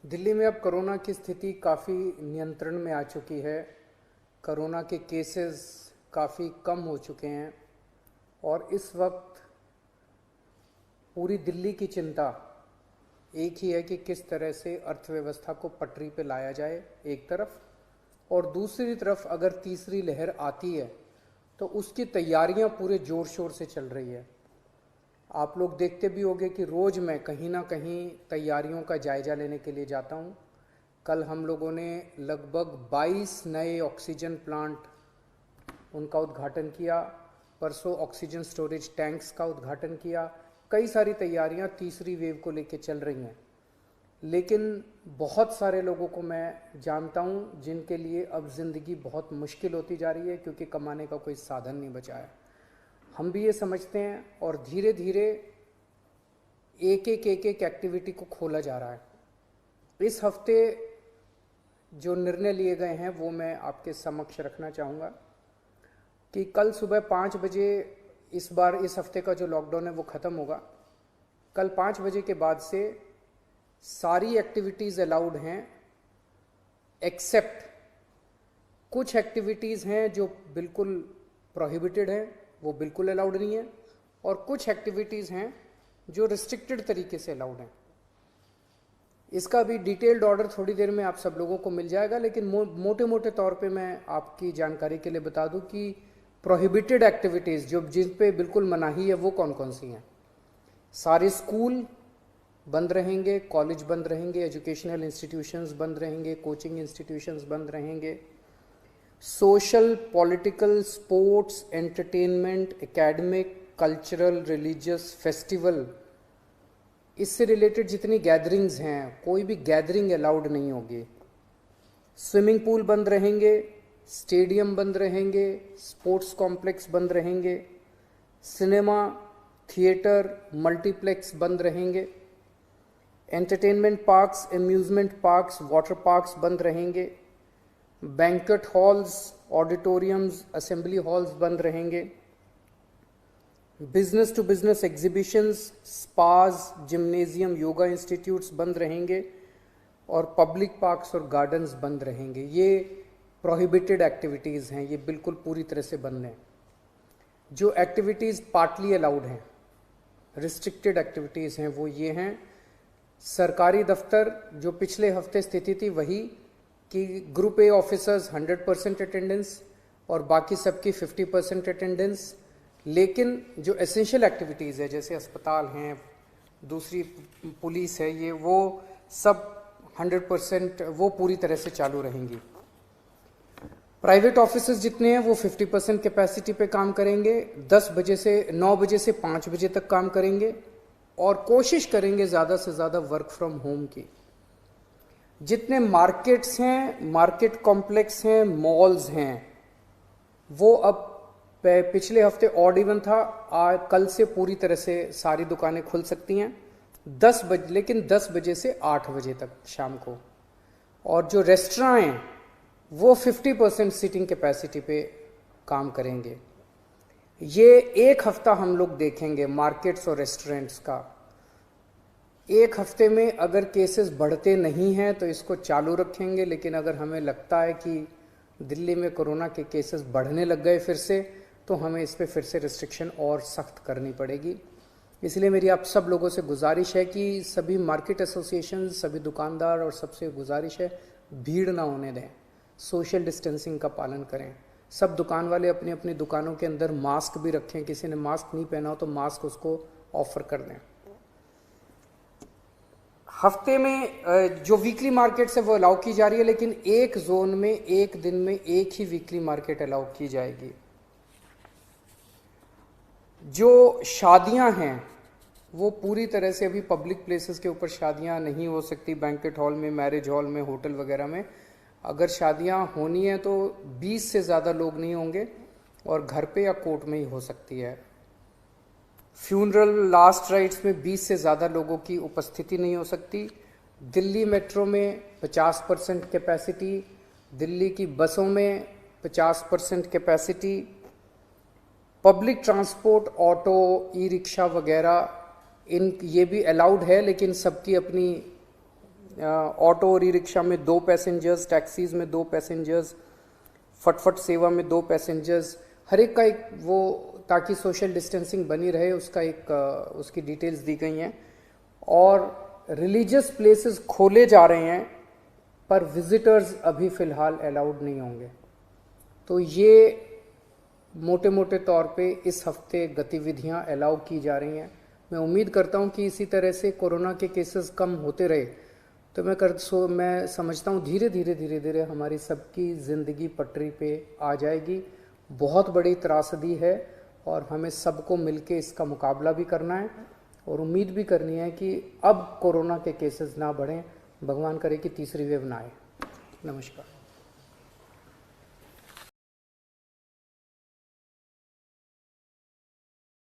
दिल्ली में अब कोरोना की स्थिति काफ़ी नियंत्रण में आ चुकी है। कोरोना के केसेस काफ़ी कम हो चुके हैं और इस वक्त पूरी दिल्ली की चिंता एक ही है कि किस तरह से अर्थव्यवस्था को पटरी पे लाया जाए एक तरफ, और दूसरी तरफ अगर तीसरी लहर आती है तो उसकी तैयारियां पूरे ज़ोर शोर से चल रही है। आप लोग देखते भी होंगे कि रोज़ मैं कहीं ना कहीं तैयारियों का जायज़ा लेने के लिए जाता हूँ। कल हम लोगों ने लगभग 22 नए ऑक्सीजन प्लांट उनका उद्घाटन किया, परसों ऑक्सीजन स्टोरेज टैंक्स का उद्घाटन किया। कई सारी तैयारियां तीसरी वेव को लेकर चल रही हैं, लेकिन बहुत सारे लोगों को मैं जानता हूं जिनके लिए अब ज़िंदगी बहुत मुश्किल होती जा रही है क्योंकि कमाने का कोई साधन नहीं बचा है। हम भी ये समझते हैं और धीरे धीरे एक एक्टिविटी को खोला जा रहा है। इस हफ्ते जो निर्णय लिए गए हैं वो मैं आपके समक्ष रखना चाहूँगा कि कल सुबह 5 बजे, इस बार इस हफ्ते का जो लॉकडाउन है वो ख़त्म होगा। कल 5 बजे के बाद से सारी एक्टिविटीज़ अलाउड हैं, एक्सेप्ट कुछ एक्टिविटीज़ हैं जो बिल्कुल प्रोहिबिटेड हैं, वो बिल्कुल अलाउड नहीं है, और कुछ एक्टिविटीज़ हैं जो रिस्ट्रिक्टेड तरीके से अलाउड हैं। इसका भी डिटेल्ड ऑर्डर थोड़ी देर में आप सब लोगों को मिल जाएगा, लेकिन मोटे मोटे तौर पे मैं आपकी जानकारी के लिए बता दूं कि प्रोहिबिटेड एक्टिविटीज़ जो जिन पे बिल्कुल मनाही है वो कौन कौन सी हैं। सारे स्कूल बंद रहेंगे, कॉलेज बंद रहेंगे, एजुकेशनल इंस्टीट्यूशंस बंद रहेंगे, कोचिंग इंस्टीट्यूशंस बंद रहेंगे, social, political, sports, entertainment, academic, cultural, religious, festival, इससे रिलेटेड जितनी गैदरिंग्स हैं कोई भी गैदरिंग अलाउड नहीं होगी। स्विमिंग पूल बंद रहेंगे, स्टेडियम बंद रहेंगे, स्पोर्ट्स कॉम्प्लेक्स बंद रहेंगे, सिनेमा, थिएटर, मल्टीप्लेक्स बंद रहेंगे, entertainment parks, amusement parks, water parks बंद रहेंगे, banquet halls, auditoriums, assembly halls बंद रहेंगे, business to business exhibitions, spas, gymnasium, yoga institutes बंद रहेंगे, और पब्लिक पार्क्स और गार्डन्स बंद रहेंगे। ये प्रोहिबिटेड एक्टिविटीज़ हैं, ये बिल्कुल पूरी तरह से बंद हैं। जो एक्टिविटीज़ पार्टली अलाउड हैं, रिस्ट्रिक्टेड एक्टिविटीज़ हैं, वो ये हैं। सरकारी दफ्तर, जो पिछले हफ्ते स्थिति थी वही कि ग्रुप ए ऑफिसर्स 100% अटेंडेंस और बाकी सबकी 50% अटेंडेंस, लेकिन जो एसेंशियल एक्टिविटीज़ है जैसे अस्पताल हैं, दूसरी पुलिस है, ये वो सब 100% वो पूरी तरह से चालू रहेंगी। प्राइवेट ऑफिसेज जितने हैं वो 50% कैपेसिटी पे काम करेंगे, 10 बजे से 9 बजे से 5 बजे तक काम करेंगे, और कोशिश करेंगे ज़्यादा से ज़्यादा वर्क फ्रॉम होम की। जितने मार्केट्स हैं, मार्केट कॉम्प्लेक्स हैं, मॉल्स हैं, वो अब पिछले हफ्ते ऑड इवन था, कल से पूरी तरह से सारी दुकानें खुल सकती हैं 10 बजे, लेकिन 10 बजे से 8 बजे तक शाम को। और जो रेस्टोरेंट हैं वो 50% सीटिंग कैपेसिटी पे काम करेंगे। ये एक हफ्ता हम लोग देखेंगे मार्केट्स और रेस्टोरेंट्स का। एक हफ्ते में अगर केसेस बढ़ते नहीं हैं तो इसको चालू रखेंगे, लेकिन अगर हमें लगता है कि दिल्ली में कोरोना के केसेस बढ़ने लग गए फिर से, तो हमें इस पर फिर से रिस्ट्रिक्शन और सख्त करनी पड़ेगी। इसलिए मेरी आप सब लोगों से गुजारिश है कि सभी मार्केट एसोसिएशन, सभी दुकानदार और सबसे गुजारिश है भीड़ ना होने दें, सोशल डिस्टेंसिंग का पालन करें। सब दुकान वाले अपनी अपनी दुकानों के अंदर मास्क भी रखें, किसी ने मास्क नहीं पहना हो तो मास्क उसको ऑफर कर दें। हफ्ते में जो वीकली मार्केट्स है वो अलाउ की जा रही है, लेकिन एक जोन में एक दिन में एक ही वीकली मार्केट अलाउ की जाएगी। जो शादियां हैं वो पूरी तरह से अभी पब्लिक प्लेसेस के ऊपर शादियां नहीं हो सकती, बैंक्वेट हॉल में, मैरिज हॉल में, होटल वगैरह में। अगर शादियां होनी है तो 20 से ज़्यादा लोग नहीं होंगे और घर पे या कोर्ट में ही हो सकती है। फ्यूनरल, लास्ट राइट्स में 20 से ज़्यादा लोगों की उपस्थिति नहीं हो सकती। दिल्ली मेट्रो में 50% कैपेसिटी, दिल्ली की बसों में 50% capacity, public transport, auto, e rickshaw वगैरह, इन ये भी अलाउड है, लेकिन सबकी अपनी ऑटो और ई रिक्शा में 2 पैसेंजर्स, टैक्सीज में 2 पैसेंजर्स, फटफट सेवा में 2 पैसेंजर्स, हर एक का एक वो, ताकि सोशल डिस्टेंसिंग बनी रहे उसका एक उसकी डिटेल्स दी गई हैं। और रिलीजियस प्लेसेस खोले जा रहे हैं पर विजिटर्स अभी फ़िलहाल अलाउड नहीं होंगे। तो ये मोटे मोटे तौर पे इस हफ्ते गतिविधियां अलाउ की जा रही हैं। मैं उम्मीद करता हूं कि इसी तरह से कोरोना के केसेस कम होते रहे तो मैं समझता हूं धीरे धीरे हमारी सबकी ज़िंदगी पटरी पे आ जाएगी। बहुत बड़ी त्रासदी है और हमें सबको मिलके इसका मुकाबला भी करना है और उम्मीद भी करनी है कि अब कोरोना के केसेस ना बढ़ें, भगवान करे कि तीसरी वेव ना आए। नमस्कार।